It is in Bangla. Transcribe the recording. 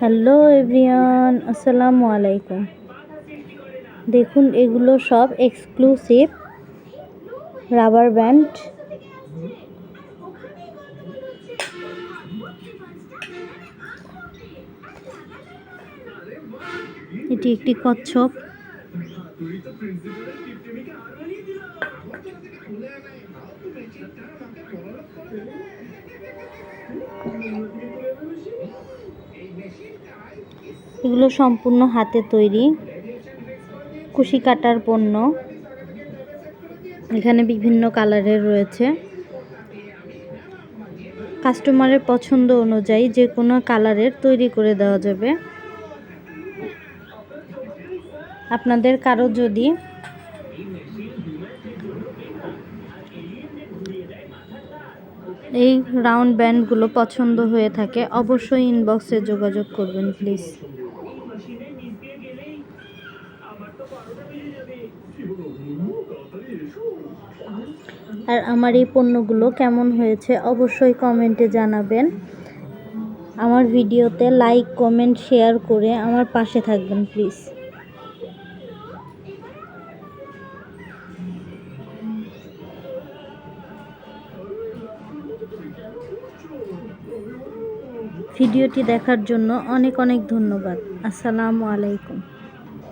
হ্যালো এভরিওয়ান, আসসালামু আলাইকুম। দেখুন, এগুলো সব এক্সক্লুসিভ রাবার ব্যান্ড। এটি একটি কচ্ছপ। এগুলো সম্পূর্ণ হাতে তৈরি কুশি কাটার পণ্য। এখানে বিভিন্ন কালারের রয়েছে। কাস্টমারের পছন্দ অনুযায়ী যে কোনো কালারের তৈরি করে দেওয়া যাবে। আপনাদের কারো যদি এই রাউন্ড ব্যান্ডগুলো পছন্দ হয়ে থাকে, অবশ্যই ইনবক্সে যোগাযোগ করবেন প্লিজ। আর আমার এই পণ্যগুলো কেমন হয়েছে অবশ্যই কমেন্টে জানাবেন। আমার ভিডিওতে লাইক, কমেন্ট, শেয়ার করে আমার পাশে থাকবেন প্লিজ। ভিডিওটি দেখার জন্য অনেক অনেক ধন্যবাদ। আসসালামু আলাইকুম।